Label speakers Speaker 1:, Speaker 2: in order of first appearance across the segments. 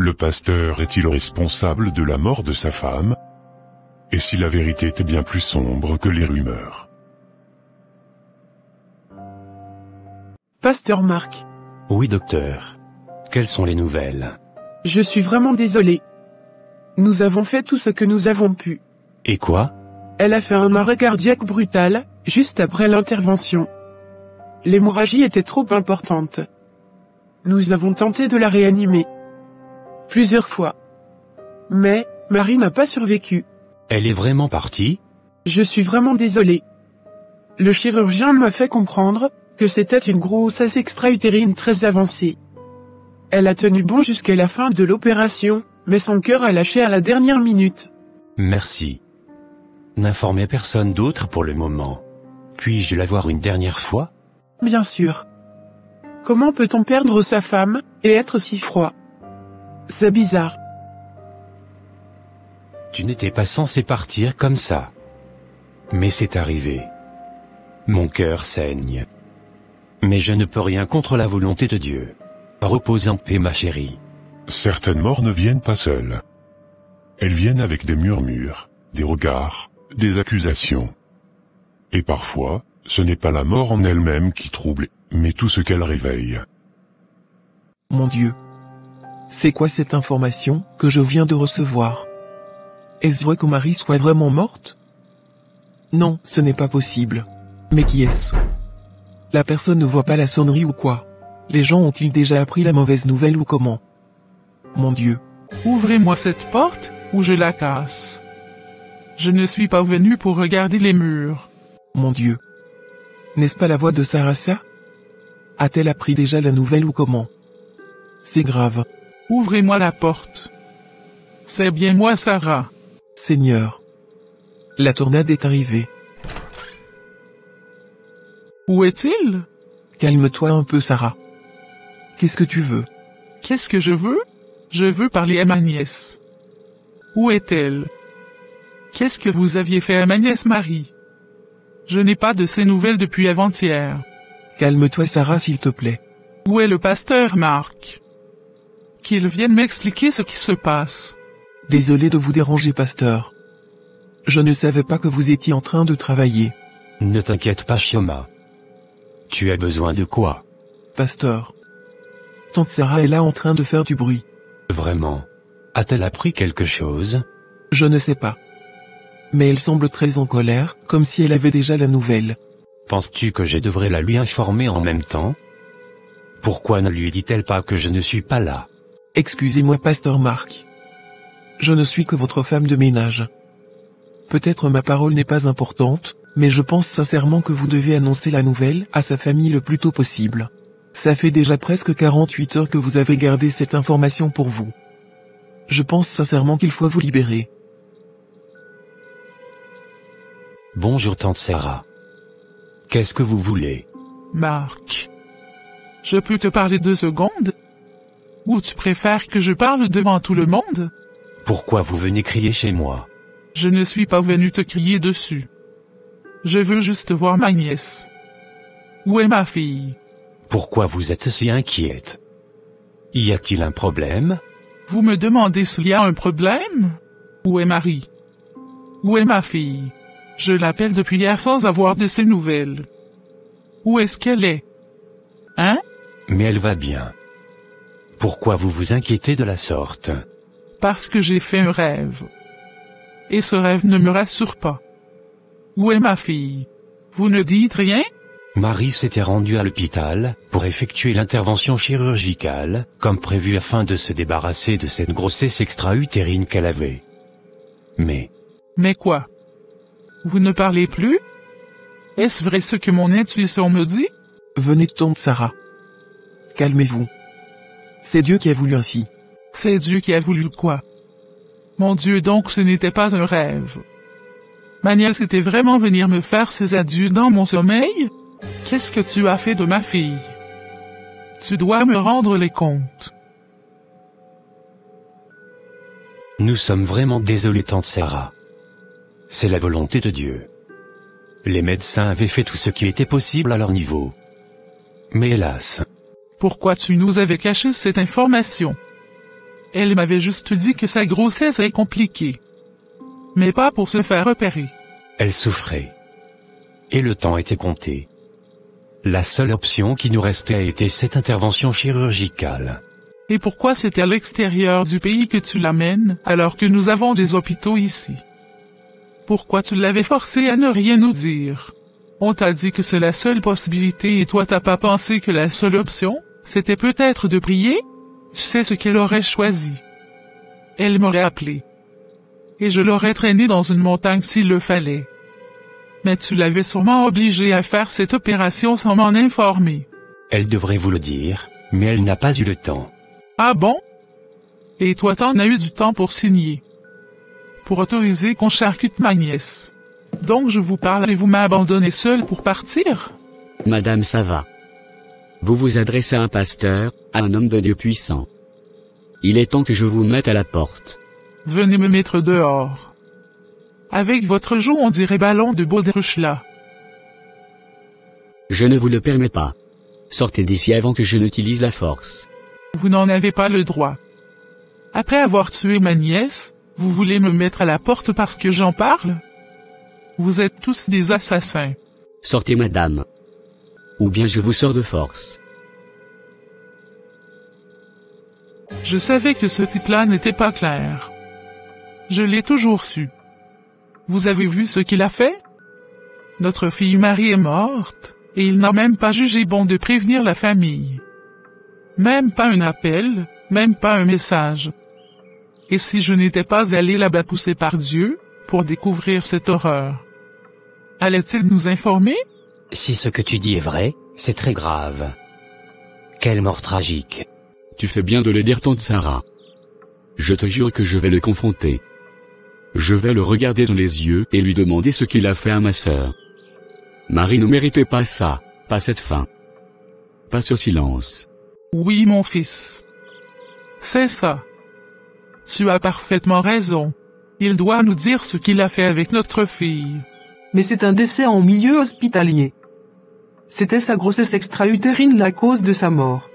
Speaker 1: Le pasteur est-il responsable de la mort de sa femme? Et si la vérité était bien plus sombre que les rumeurs?
Speaker 2: Pasteur Marc.
Speaker 3: Oui, docteur. Quelles sont les nouvelles?
Speaker 2: Je suis vraiment désolé. Nous avons fait tout ce que nous avons pu.
Speaker 3: Et quoi?
Speaker 2: Elle a fait un arrêt cardiaque brutal, juste après l'intervention. L'hémorragie était trop importante. Nous avons tenté de la réanimer. Plusieurs fois. Mais, Marie n'a pas survécu.
Speaker 3: Elle est vraiment partie?
Speaker 2: Je suis vraiment désolé. Le chirurgien m'a fait comprendre que c'était une grossesse extra-utérine très avancée. Elle a tenu bon jusqu'à la fin de l'opération, mais son cœur a lâché à la dernière minute.
Speaker 3: Merci. N'informez personne d'autre pour le moment. Puis-je la voir une dernière fois?
Speaker 2: Bien sûr. Comment peut-on perdre sa femme, et être si froid? C'est bizarre.
Speaker 3: Tu n'étais pas censé partir comme ça. Mais c'est arrivé. Mon cœur saigne. Mais je ne peux rien contre la volonté de Dieu. Repose en paix, ma chérie.
Speaker 1: Certaines morts ne viennent pas seules. Elles viennent avec des murmures, des regards, des accusations. Et parfois, ce n'est pas la mort en elle-même qui trouble, mais tout ce qu'elle réveille.
Speaker 4: Mon Dieu. C'est quoi cette information que je viens de recevoir? Est-ce vrai que Marie soit vraiment morte? Non, ce n'est pas possible. Mais qui est-ce? La personne ne voit pas la sonnerie ou quoi? Les gens ont-ils déjà appris la mauvaise nouvelle ou comment? Mon Dieu.
Speaker 5: Ouvrez-moi cette porte, ou je la casse. Je ne suis pas venu pour regarder les murs.
Speaker 4: Mon Dieu. N'est-ce pas la voix de Sarah ça? A-t-elle appris déjà la nouvelle ou comment? C'est grave.
Speaker 5: Ouvrez-moi la porte. C'est bien moi, Sarah.
Speaker 4: Seigneur. La tornade est arrivée.
Speaker 5: Où est-il?
Speaker 4: Calme-toi un peu, Sarah. Qu'est-ce que tu veux?
Speaker 5: Qu'est-ce que je veux? Je veux parler à ma nièce. Où est-elle? Qu'est-ce que vous aviez fait à ma nièce Marie? Je n'ai pas de ses nouvelles depuis avant-hier.
Speaker 4: Calme-toi, Sarah, s'il te plaît.
Speaker 5: Où est le pasteur Marc? Qu'il vienne m'expliquer ce qui se passe.
Speaker 4: Désolé de vous déranger, pasteur. Je ne savais pas que vous étiez en train de travailler.
Speaker 3: Ne t'inquiète pas, Chioma. Tu as besoin de quoi?
Speaker 4: Pasteur. Tante Sarah est là en train de faire du bruit.
Speaker 3: Vraiment? A-t-elle appris quelque chose?
Speaker 4: Je ne sais pas. Mais elle semble très en colère, comme si elle avait déjà la nouvelle.
Speaker 3: Penses-tu que je devrais la lui informer en même temps? Pourquoi ne lui dit-elle pas que je ne suis pas là?
Speaker 4: Excusez-moi, pasteur Marc. Je ne suis que votre femme de ménage. Peut-être ma parole n'est pas importante, mais je pense sincèrement que vous devez annoncer la nouvelle à sa famille le plus tôt possible. Ça fait déjà presque 48 heures que vous avez gardé cette information pour vous. Je pense sincèrement qu'il faut vous libérer.
Speaker 3: Bonjour tante Sarah. Qu'est-ce que vous voulez?
Speaker 5: Marc. Je peux te parler 2 secondes? Ou tu préfères que je parle devant tout le monde?
Speaker 3: Pourquoi vous venez crier chez moi?
Speaker 5: Je ne suis pas venu te crier dessus. Je veux juste voir ma nièce. Où est ma fille?
Speaker 3: Pourquoi vous êtes si inquiète? Y a-t-il un problème?
Speaker 5: Vous me demandez s'il y a un problème? Où est Marie? Où est ma fille? Je l'appelle depuis hier sans avoir de ses nouvelles. Où est-ce qu'elle est? Hein?
Speaker 3: Mais elle va bien. Pourquoi vous vous inquiétez de la sorte?
Speaker 5: Parce que j'ai fait un rêve. Et ce rêve ne me rassure pas. Où est ma fille? Vous ne dites rien?
Speaker 3: Marie s'était rendue à l'hôpital pour effectuer l'intervention chirurgicale, comme prévu afin de se débarrasser de cette grossesse extra-utérine qu'elle avait. Mais
Speaker 5: quoi? Vous ne parlez plus? Est-ce vrai ce que mon intuition me dit?
Speaker 4: Venez, tante Sarah. Calmez-vous. C'est Dieu qui a voulu ainsi.
Speaker 5: C'est Dieu qui a voulu quoi? Mon Dieu, donc ce n'était pas un rêve. Ma nièce était vraiment venir me faire ses adieux dans mon sommeil? Qu'est-ce que tu as fait de ma fille? Tu dois me rendre les comptes.
Speaker 3: nous sommes vraiment désolés tante Sarah. C'est la volonté de Dieu. Les médecins avaient fait tout ce qui était possible à leur niveau. Mais hélas.
Speaker 5: Pourquoi tu nous avais caché cette information? Elle m'avait juste dit que sa grossesse est compliquée. Mais pas pour se faire opérer.
Speaker 3: Elle souffrait. Et le temps était compté. La seule option qui nous restait était cette intervention chirurgicale.
Speaker 5: Et pourquoi c'est à l'extérieur du pays que tu l'amènes, alors que nous avons des hôpitaux ici? Pourquoi tu l'avais forcé à ne rien nous dire? On t'a dit que c'est la seule possibilité et toi t'as pas pensé que la seule option, c'était peut-être de prier? Tu sais ce qu'elle aurait choisi. Elle m'aurait appelé. Et je l'aurais traîné dans une montagne s'il le fallait. Mais tu l'avais sûrement obligée à faire cette opération sans m'en informer.
Speaker 3: Elle devrait vous le dire, mais elle n'a pas eu le temps.
Speaker 5: Ah bon? Et toi t'en as eu du temps pour signer. Pour autoriser qu'on charcute ma nièce. Donc je vous parle et vous m'abandonnez seule pour partir?
Speaker 6: Madame, ça va. Vous vous adressez à un pasteur, à un homme de Dieu puissant. Il est temps que je vous mette à la porte.
Speaker 5: Venez me mettre dehors. Avec votre joue on dirait ballon de baudruche là.
Speaker 6: Je ne vous le permets pas. Sortez d'ici avant que je n'utilise la force.
Speaker 5: Vous n'en avez pas le droit. Après avoir tué ma nièce, vous voulez me mettre à la porte parce que j'en parle? Vous êtes tous des assassins.
Speaker 6: Sortez, madame. Ou bien je vous sors de force.
Speaker 5: Je savais que ce type-là n'était pas clair. Je l'ai toujours su. Vous avez vu ce qu'il a fait? Notre fille Marie est morte, et il n'a même pas jugé bon de prévenir la famille. Même pas un appel, même pas un message. Et si je n'étais pas allé là-bas poussé par Dieu, pour découvrir cette horreur, allait-il nous informer?
Speaker 3: Si ce que tu dis est vrai, c'est très grave. Quelle mort tragique.
Speaker 6: Tu fais bien de le dire, tante Sarah. Je te jure que je vais le confronter. Je vais le regarder dans les yeux et lui demander ce qu'il a fait à ma sœur. Marie ne méritait pas ça, pas cette fin. Pas ce silence.
Speaker 5: Oui, mon fils. C'est ça. Tu as parfaitement raison. Il doit nous dire ce qu'il a fait avec notre fille.
Speaker 7: Mais c'est un décès en milieu hospitalier. C'était sa grossesse extra-utérine la cause de sa mort.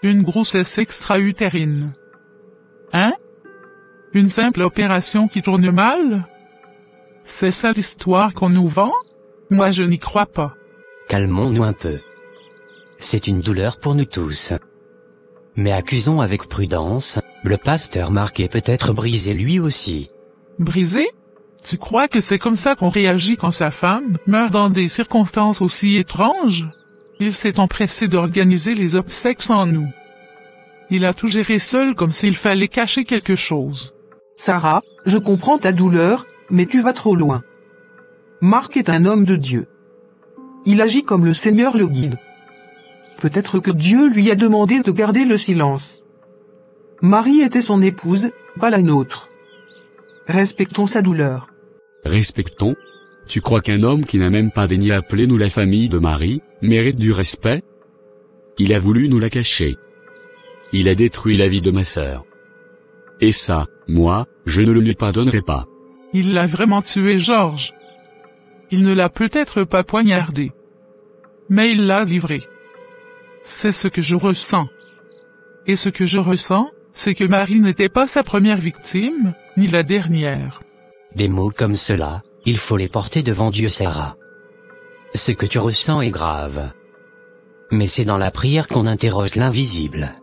Speaker 5: Une grossesse extra-utérine. Hein? Une simple opération qui tourne mal? C'est ça l'histoire qu'on nous vend? Moi je n'y crois pas.
Speaker 3: Calmons-nous un peu. C'est une douleur pour nous tous. Mais accusons avec prudence, le pasteur Marc est peut-être brisé lui aussi.
Speaker 5: Brisé? Tu crois que c'est comme ça qu'on réagit quand sa femme meurt dans des circonstances aussi étranges? Il s'est empressé d'organiser les obsèques sans nous. Il a tout géré seul comme s'il fallait cacher quelque chose.
Speaker 7: Sarah, je comprends ta douleur, mais tu vas trop loin. Marc est un homme de Dieu. Il agit comme le Seigneur le guide. Peut-être que Dieu lui a demandé de garder le silence. Marie était son épouse, pas la nôtre. Respectons sa douleur.
Speaker 6: Respectons? Tu crois qu'un homme qui n'a même pas daigné appeler nous la famille de Marie, mérite du respect? Il a voulu nous la cacher. Il a détruit la vie de ma sœur. Et ça, moi, je ne le lui pardonnerai pas.
Speaker 5: Il l'a vraiment tué, Georges. Il ne l'a peut-être pas poignardé. Mais il l'a livré. C'est ce que je ressens. Et ce que je ressens, c'est que Marie n'était pas sa première victime, ni la dernière.
Speaker 3: Des mots comme cela, il faut les porter devant Dieu, Sarah. Ce que tu ressens est grave. Mais c'est dans la prière qu'on interroge l'invisible.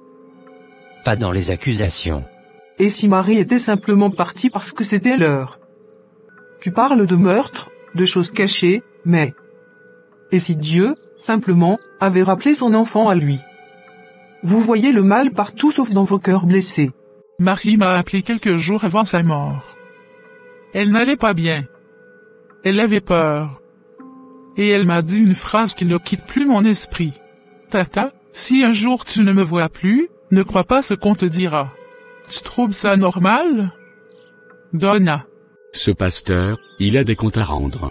Speaker 3: Pas dans les accusations.
Speaker 7: Et si Marie était simplement partie parce que c'était l'heure? Tu parles de meurtre, de choses cachées, mais... Et si Dieu, simplement, avait rappelé son enfant à lui? Vous voyez le mal partout sauf dans vos cœurs blessés.
Speaker 5: Marie m'a appelé quelques jours avant sa mort. Elle n'allait pas bien. Elle avait peur. Et elle m'a dit une phrase qui ne quitte plus mon esprit. Tata, si un jour tu ne me vois plus, ne crois pas ce qu'on te dira. Tu trouves ça normal? Donna.
Speaker 6: Ce pasteur, il a des comptes à rendre.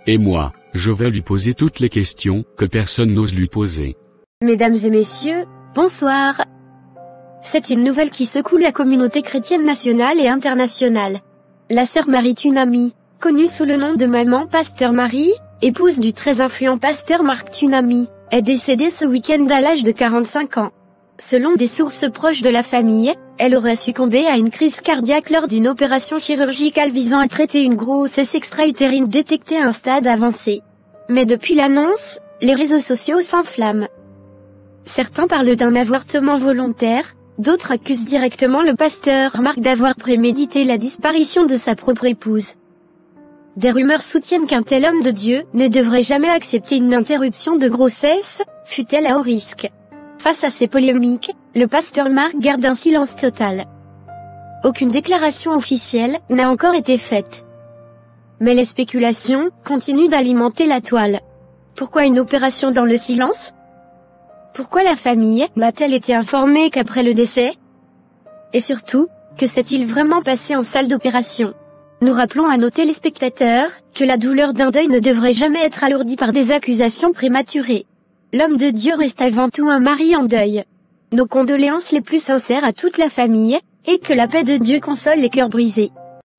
Speaker 6: Et moi, je vais lui poser toutes les questions que personne n'ose lui poser.
Speaker 8: Mesdames et messieurs, bonsoir. C'est une nouvelle qui secoue la communauté chrétienne nationale et internationale. La sœur Marie Tunami, connue sous le nom de Maman Pasteur Marie, épouse du très influent pasteur Marc Tunami, est décédée ce week-end à l'âge de 45 ans. Selon des sources proches de la famille, elle aurait succombé à une crise cardiaque lors d'une opération chirurgicale visant à traiter une grossesse extra-utérine détectée à un stade avancé. Mais depuis l'annonce, les réseaux sociaux s'enflamment. Certains parlent d'un avortement volontaire, d'autres accusent directement le pasteur Mark d'avoir prémédité la disparition de sa propre épouse. Des rumeurs soutiennent qu'un tel homme de Dieu ne devrait jamais accepter une interruption de grossesse, fût-elle à haut risque. Face à ces polémiques, le pasteur Mark garde un silence total. Aucune déclaration officielle n'a encore été faite. Mais les spéculations continuent d'alimenter la toile. Pourquoi une opération dans le silence? Pourquoi la famille n'a-t-elle été informée qu'après le décès? Et surtout, que s'est-il vraiment passé en salle d'opération? Nous rappelons à nos téléspectateurs que la douleur d'un deuil ne devrait jamais être alourdie par des accusations prématurées. L'homme de Dieu reste avant tout un mari en deuil. Nos condoléances les plus sincères à toute la famille, et que la paix de Dieu console les cœurs brisés.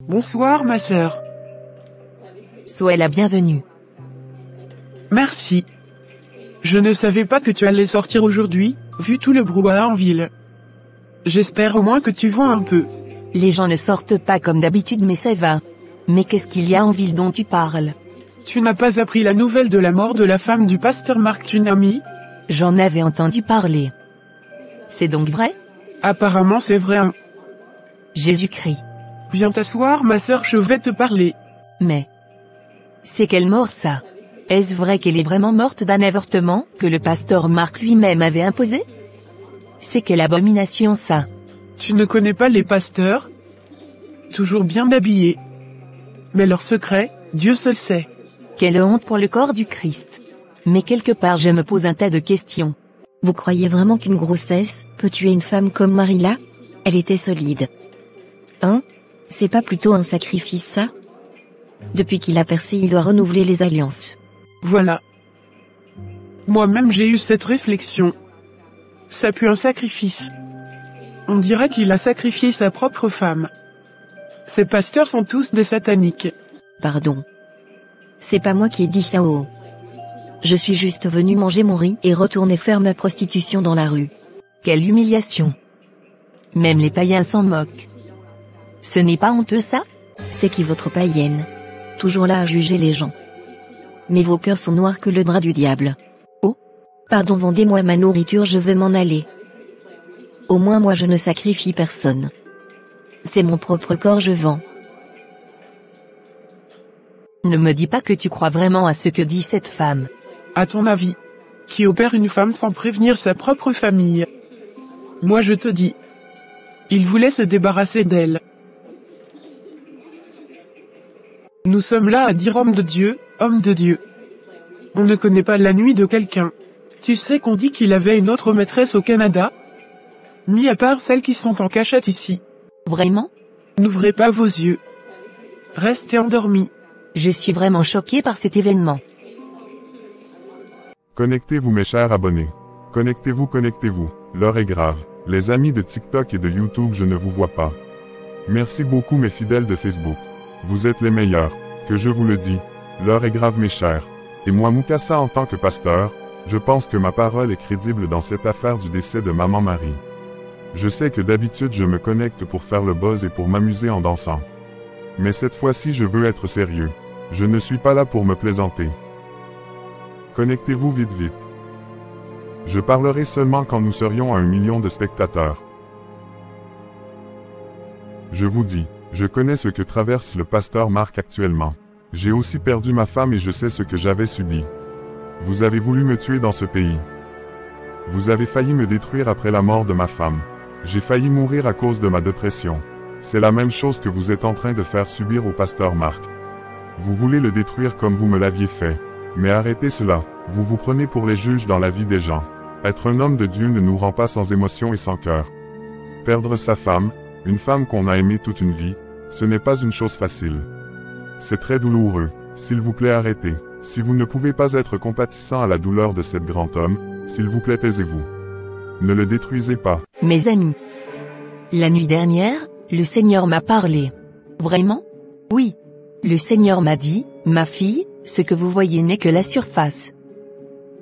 Speaker 2: Bonsoir ma sœur.
Speaker 9: Sois la bienvenue.
Speaker 2: Merci. Je ne savais pas que tu allais sortir aujourd'hui, vu tout le brouhaha en ville. J'espère au moins que tu vends un peu.
Speaker 9: Les gens ne sortent pas comme d'habitude mais ça va. Mais qu'est-ce qu'il y a en ville dont tu parles?
Speaker 2: Tu n'as pas appris la nouvelle de la mort de la femme du pasteur Mark Tunami?
Speaker 9: J'en avais entendu parler. C'est donc vrai?
Speaker 2: Apparemment c'est vrai.
Speaker 9: Jésus-Christ.
Speaker 2: Viens t'asseoir ma sœur, je vais te parler.
Speaker 9: Mais... c'est quelle mort ça? Est-ce vrai qu'elle est vraiment morte d'un avortement, que le pasteur Mark lui-même avait imposé? C'est quelle abomination ça?
Speaker 2: Tu ne connais pas les pasteurs? Toujours bien habillés. Mais leur secret, Dieu seul sait.
Speaker 9: Quelle honte pour le corps du Christ. Mais quelque part je me pose un tas de questions.
Speaker 10: Vous croyez vraiment qu'une grossesse peut tuer une femme comme Marilla? Elle était solide. Hein? C'est pas plutôt un sacrifice ça? Depuis qu'il a percé, il doit renouveler les alliances.
Speaker 2: Voilà. Moi-même j'ai eu cette réflexion. Ça pue un sacrifice. On dirait qu'il a sacrifié sa propre femme. Ces pasteurs sont tous des sataniques.
Speaker 10: Pardon. C'est pas moi qui ai dit ça oh. Je suis juste venu manger mon riz et retourner faire ma prostitution dans la rue.
Speaker 9: Quelle humiliation. Même les païens s'en moquent. Ce n'est pas honteux ça?
Speaker 10: C'est qui votre païenne? Toujours là à juger les gens. Mais vos cœurs sont noirs que le drap du diable.
Speaker 9: Oh.
Speaker 10: Pardon, vendez-moi ma nourriture, je veux m'en aller. Au moins moi je ne sacrifie personne. C'est mon propre corps je vends.
Speaker 9: Ne me dis pas que tu crois vraiment à ce que dit cette femme.
Speaker 2: À ton avis, qui opère une femme sans prévenir sa propre famille? Moi je te dis. Il voulait se débarrasser d'elle. Nous sommes là à dire homme de Dieu, homme de Dieu. On ne connaît pas la nuit de quelqu'un. Tu sais qu'on dit qu'il avait une autre maîtresse au Canada? Mis à part celles qui sont en cachette ici.
Speaker 9: Vraiment?
Speaker 2: N'ouvrez pas vos yeux. Restez endormis.
Speaker 9: Je suis vraiment choqué par cet événement.
Speaker 1: Connectez-vous mes chers abonnés. Connectez-vous, connectez-vous. L'heure est grave. Les amis de TikTok et de YouTube, je ne vous vois pas. Merci beaucoup mes fidèles de Facebook. Vous êtes les meilleurs. Que je vous le dis. L'heure est grave mes chers. Et moi Mukasa en tant que pasteur, je pense que ma parole est crédible dans cette affaire du décès de Maman Marie. Je sais que d'habitude je me connecte pour faire le buzz et pour m'amuser en dansant. Mais cette fois-ci je veux être sérieux. Je ne suis pas là pour me plaisanter. Connectez-vous vite vite. Je parlerai seulement quand nous serions à 1 million de spectateurs. Je vous dis, je connais ce que traverse le pasteur Mark actuellement. J'ai aussi perdu ma femme et je sais ce que j'avais subi. Vous avez voulu me tuer dans ce pays. Vous avez failli me détruire après la mort de ma femme. J'ai failli mourir à cause de ma dépression. C'est la même chose que vous êtes en train de faire subir au pasteur Mark. Vous voulez le détruire comme vous me l'aviez fait. Mais arrêtez cela, vous vous prenez pour les juges dans la vie des gens. Être un homme de Dieu ne nous rend pas sans émotion et sans cœur. Perdre sa femme, une femme qu'on a aimée toute une vie, ce n'est pas une chose facile. C'est très douloureux, s'il vous plaît arrêtez. Si vous ne pouvez pas être compatissant à la douleur de cet grand homme, s'il vous plaît taisez-vous. Ne le détruisez pas.
Speaker 9: Mes amis. La nuit dernière, le Seigneur m'a parlé. Vraiment? Oui. Le Seigneur m'a dit, ma fille, ce que vous voyez n'est que la surface.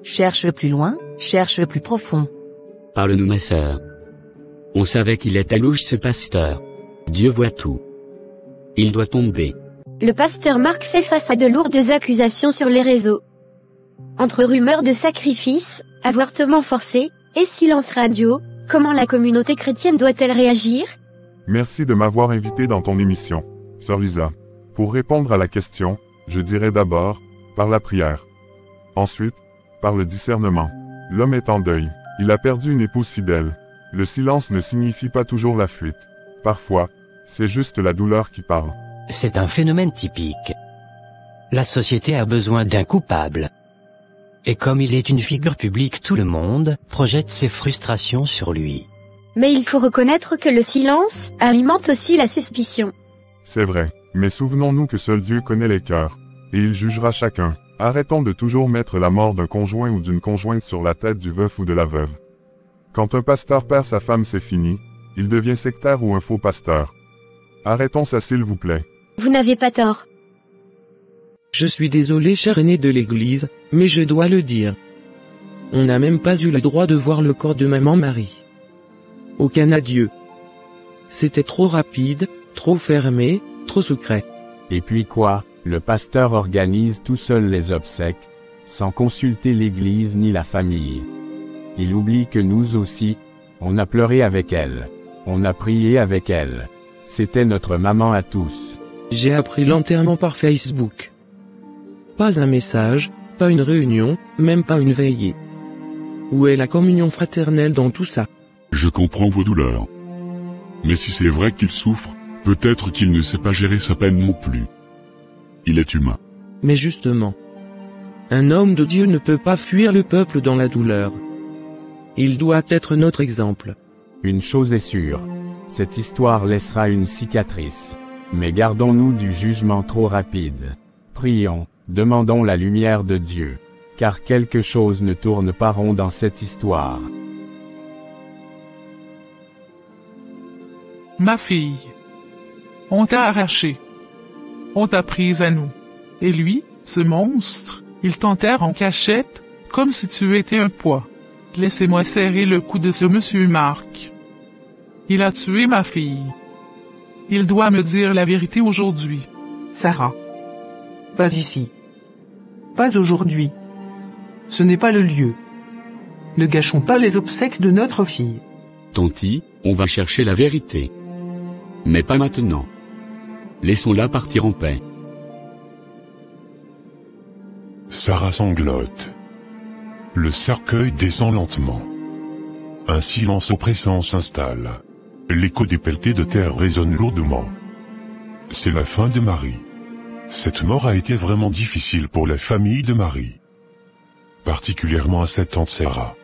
Speaker 9: Cherche plus loin, cherche plus profond.
Speaker 6: Parle-nous ma sœur. On savait qu'il était louche ce pasteur. Dieu voit tout. Il doit tomber.
Speaker 8: Le pasteur Marc fait face à de lourdes accusations sur les réseaux. Entre rumeurs de sacrifices, avortements forcés, et silence radio, comment la communauté chrétienne doit-elle réagir?
Speaker 11: Merci de m'avoir invité dans ton émission, Sœur Lisa. Pour répondre à la question, je dirais d'abord, par la prière. Ensuite, par le discernement. L'homme est en deuil. Il a perdu une épouse fidèle. Le silence ne signifie pas toujours la fuite. Parfois, c'est juste la douleur qui parle.
Speaker 3: C'est un phénomène typique. La société a besoin d'un coupable. Et comme il est une figure publique, tout le monde projette ses frustrations sur lui.
Speaker 8: Mais il faut reconnaître que le silence alimente aussi la suspicion.
Speaker 11: C'est vrai, mais souvenons-nous que seul Dieu connaît les cœurs, et il jugera chacun. Arrêtons de toujours mettre la mort d'un conjoint ou d'une conjointe sur la tête du veuf ou de la veuve. Quand un pasteur perd sa femme, c'est fini, il devient sectaire ou un faux pasteur. Arrêtons ça s'il vous plaît.
Speaker 8: Vous n'avez pas tort.
Speaker 12: Je suis désolé, cher aîné de l'église, mais je dois le dire. On n'a même pas eu le droit de voir le corps de maman Marie. Aucun adieu. C'était trop rapide, trop fermé, trop secret.
Speaker 13: Et puis quoi, le pasteur organise tout seul les obsèques, sans consulter l'église ni la famille. Il oublie que nous aussi, on a pleuré avec elle. On a prié avec elle. C'était notre maman à tous.
Speaker 12: J'ai appris l'enterrement par Facebook. Pas un message, pas une réunion, même pas une veillée. Où est la communion fraternelle dans tout ça?
Speaker 1: Je comprends vos douleurs. Mais si c'est vrai qu'il souffre, peut-être qu'il ne sait pas gérer sa peine non plus. Il est humain.
Speaker 12: Mais justement, un homme de Dieu ne peut pas fuir le peuple dans la douleur. Il doit être notre exemple.
Speaker 13: Une chose est sûre. Cette histoire laissera une cicatrice. Mais gardons-nous du jugement trop rapide. Prions, demandons la lumière de Dieu. Car quelque chose ne tourne pas rond dans cette histoire.
Speaker 5: Ma fille. On t'a arraché. On t'a prise à nous. Et lui, ce monstre, il t'enterre en cachette, comme si tu étais un poids. Laissez-moi serrer le cou de ce monsieur Marc. Il a tué ma fille. Il doit me dire la vérité aujourd'hui.
Speaker 7: Sarah. Pas ici. Pas aujourd'hui. Ce n'est pas le lieu. Ne gâchons pas les obsèques de notre fille.
Speaker 6: Tonti, on va chercher la vérité. Mais pas maintenant. Laissons-la partir en paix.
Speaker 1: Sarah sanglote. Le cercueil descend lentement. Un silence oppressant s'installe. L'écho des pelletés de terre résonne lourdement. C'est la fin de Marie. Cette mort a été vraiment difficile pour la famille de Marie. Particulièrement à cette tante Sarah.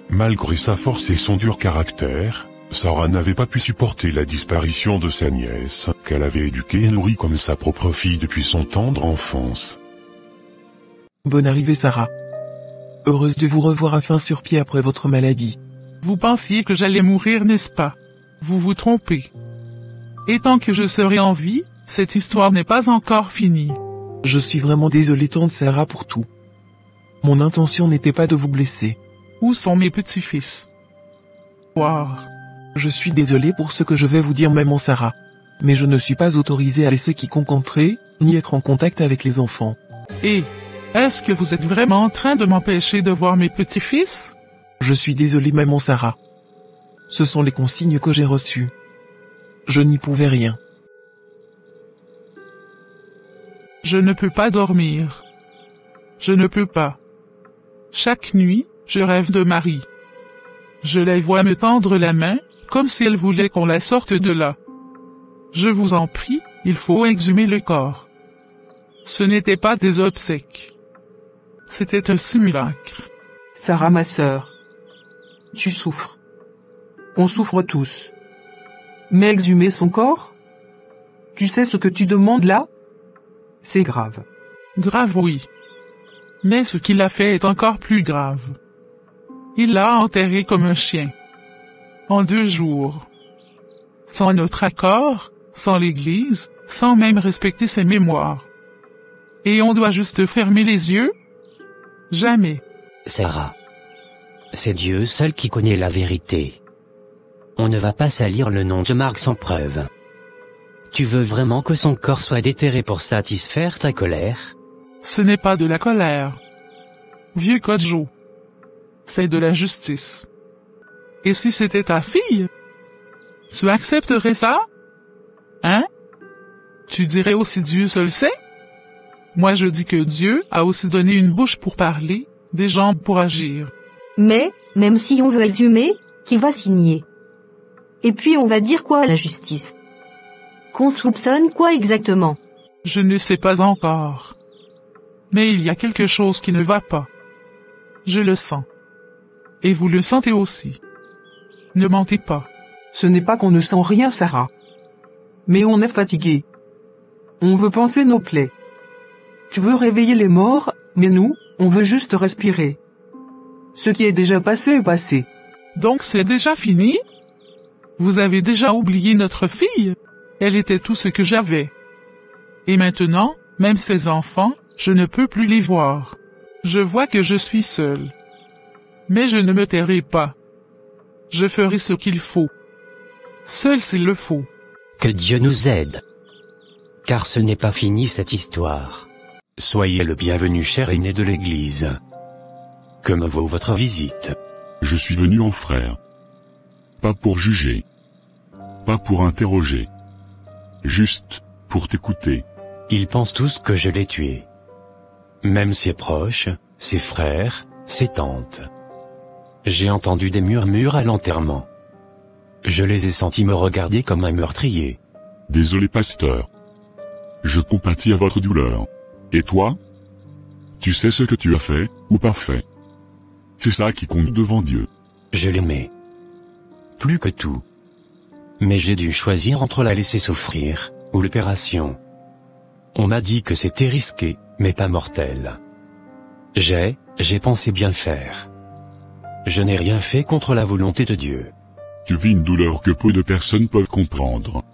Speaker 1: Malgré sa force et son dur caractère, Sarah n'avait pas pu supporter la disparition de sa nièce, qu'elle avait éduquée et nourrie comme sa propre fille depuis son tendre enfance.
Speaker 4: Bonne arrivée Sarah. Heureuse de vous revoir enfin sur pied après votre maladie.
Speaker 5: Vous pensiez que j'allais mourir, n'est-ce pas? Vous vous trompez. Et tant que je serai en vie, cette histoire n'est pas encore finie.
Speaker 4: Je suis vraiment désolé tante Sarah pour tout. Mon intention n'était pas de vous blesser.
Speaker 5: Où sont mes petits-fils? Wow.
Speaker 4: Je suis désolé pour ce que je vais vous dire maman Sarah. Mais je ne suis pas autorisé à laisser quiconque entrer, ni être en contact avec les enfants.
Speaker 5: Et, est-ce que vous êtes vraiment en train de m'empêcher de voir mes petits-fils?
Speaker 4: Je suis désolé maman Sarah. Ce sont les consignes que j'ai reçues. Je n'y pouvais rien.
Speaker 5: Je ne peux pas dormir. Je ne peux pas. Chaque nuit, je rêve de Marie. Je la vois me tendre la main, comme si elle voulait qu'on la sorte de là. Je vous en prie, il faut exhumer le corps. Ce n'était pas des obsèques. C'était un simulacre.
Speaker 7: Sarah ma sœur. Tu souffres. On souffre tous. Mais exhumer son corps? Tu sais ce que tu demandes là? C'est grave.
Speaker 5: Grave oui. Mais ce qu'il a fait est encore plus grave. Il l'a enterré comme un chien. En 2 jours. Sans notre accord, sans l'église, sans même respecter ses mémoires. Et on doit juste fermer les yeux? Jamais.
Speaker 3: Sarah. c'est Dieu seul qui connaît la vérité. On ne va pas salir le nom de Marc sans preuve. Tu veux vraiment que son corps soit déterré pour satisfaire ta colère?
Speaker 5: Ce n'est pas de la colère. Vieux Kodjo. C'est de la justice. Et si c'était ta fille? Tu accepterais ça? Hein? Tu dirais aussi Dieu seul sait? Moi je dis que Dieu a aussi donné une bouche pour parler, des jambes pour agir.
Speaker 14: Mais, même si on veut exhumer, qui va signer? Et puis on va dire quoi à la justice? Qu'on soupçonne quoi exactement?
Speaker 5: Je ne sais pas encore. Mais il y a quelque chose qui ne va pas. Je le sens. Et vous le sentez aussi. Ne mentez pas.
Speaker 7: Ce n'est pas qu'on ne sent rien, Sarah. Mais on est fatigué. On veut panser nos plaies. Tu veux réveiller les morts, mais nous, on veut juste respirer. Ce qui est déjà passé est passé.
Speaker 5: Donc c'est déjà fini? Vous avez déjà oublié notre fille? Elle était tout ce que j'avais. Et maintenant, même ses enfants, je ne peux plus les voir. Je vois que je suis seul. Mais je ne me tairai pas. Je ferai ce qu'il faut. Seul s'il le faut.
Speaker 3: Que Dieu nous aide. Car ce n'est pas fini cette histoire. Soyez le bienvenu cher aîné de l'Église. Que me vaut votre visite?
Speaker 1: Je suis venu en frère. Pas pour juger. Pas pour interroger. Juste, pour t'écouter.
Speaker 3: Ils pensent tous que je l'ai tué. Même ses proches, ses frères, ses tantes. J'ai entendu des murmures à l'enterrement. Je les ai sentis me regarder comme un meurtrier.
Speaker 1: Désolé pasteur. Je compatis à votre douleur. Et toi? Tu sais ce que tu as fait, ou pas fait. C'est ça qui compte devant Dieu.
Speaker 3: Je l'aimais. Plus que tout. Mais j'ai dû choisir entre la laisser souffrir, ou l'opération. On m'a dit que c'était risqué, mais pas mortel. J'ai pensé bien faire. Je n'ai rien fait contre la volonté de Dieu.
Speaker 1: Tu vis une douleur que peu de personnes peuvent comprendre.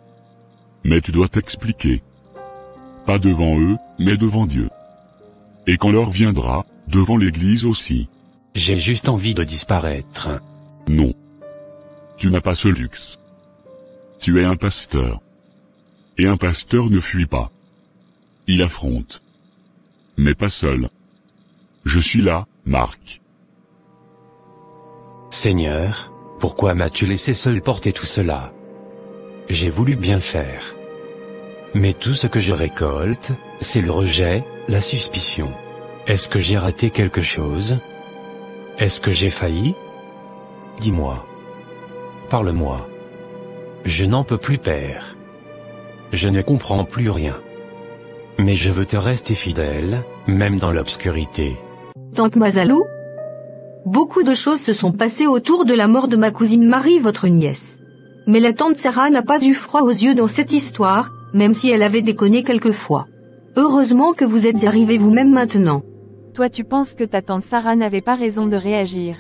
Speaker 1: Mais tu dois t'expliquer. Pas devant eux, mais devant Dieu. Et quand l'heure viendra, devant l'Église aussi.
Speaker 3: J'ai juste envie de disparaître.
Speaker 1: Non. Tu n'as pas ce luxe. Tu es un pasteur. Et un pasteur ne fuit pas. Il affronte. Mais pas seul. Je suis là, Marc.
Speaker 3: Seigneur, pourquoi m'as-tu laissé seul porter tout cela? J'ai voulu bien faire. Mais tout ce que je récolte, c'est le rejet, la suspicion. Est-ce que j'ai raté quelque chose? Est-ce que j'ai failli? Dis-moi. Parle-moi. Je n'en peux plus, Père. Je ne comprends plus rien. Mais je veux te rester fidèle, même dans l'obscurité.
Speaker 14: Tante Mazalou? Beaucoup de choses se sont passées autour de la mort de ma cousine Marie, votre nièce. Mais la tante Sarah n'a pas eu froid aux yeux dans cette histoire, même si elle avait déconné quelquefois. Heureusement que vous êtes arrivé vous-même maintenant.
Speaker 15: Toi tu penses que ta tante Sarah n'avait pas raison de réagir.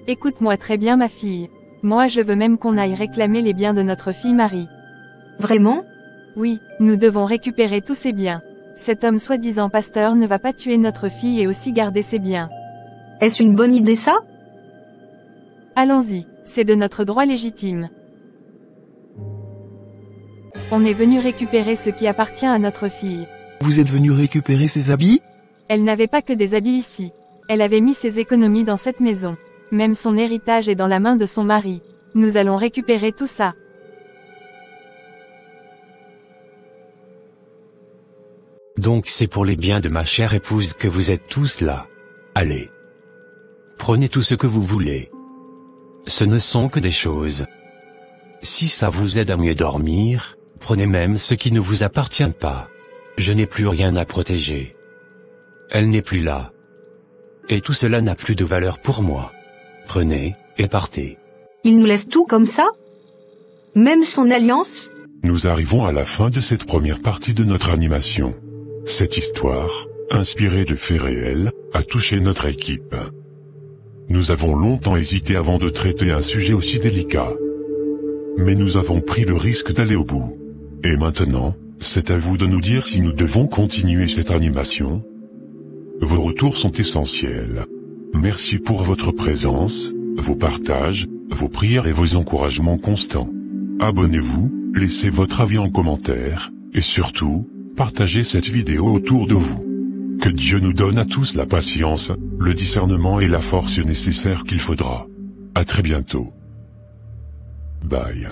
Speaker 15: Écoute-moi très bien ma fille. Moi je veux même qu'on aille réclamer les biens de notre fille Marie.
Speaker 14: Vraiment?
Speaker 15: Oui, nous devons récupérer tous ses biens. Cet homme soi-disant pasteur ne va pas tuer notre fille et aussi garder ses biens.
Speaker 14: Est-ce une bonne idée ça?
Speaker 15: Allons-y, c'est de notre droit légitime. On est venu récupérer ce qui appartient à notre fille.
Speaker 4: Vous êtes venu récupérer ses habits?
Speaker 15: Elle n'avait pas que des habits ici. Elle avait mis ses économies dans cette maison. Même son héritage est dans la main de son mari. Nous allons récupérer tout ça.
Speaker 3: Donc c'est pour les biens de ma chère épouse que vous êtes tous là. Allez. Prenez tout ce que vous voulez. Ce ne sont que des choses. Si ça vous aide à mieux dormir, prenez même ce qui ne vous appartient pas. Je n'ai plus rien à protéger. Elle n'est plus là. Et tout cela n'a plus de valeur pour moi. Prenez, et partez.
Speaker 14: Il nous laisse tout comme ça? Même son alliance?
Speaker 1: Nous arrivons à la fin de cette première partie de notre animation. Cette histoire, inspirée de faits réels, a touché notre équipe. Nous avons longtemps hésité avant de traiter un sujet aussi délicat. Mais nous avons pris le risque d'aller au bout. Et maintenant, c'est à vous de nous dire si nous devons continuer cette animation. Vos retours sont essentiels. Merci pour votre présence, vos partages, vos prières et vos encouragements constants. Abonnez-vous, laissez votre avis en commentaire, et surtout, partagez cette vidéo autour de vous. Que Dieu nous donne à tous la patience, le discernement et la force nécessaires qu'il faudra. À très bientôt. Bye.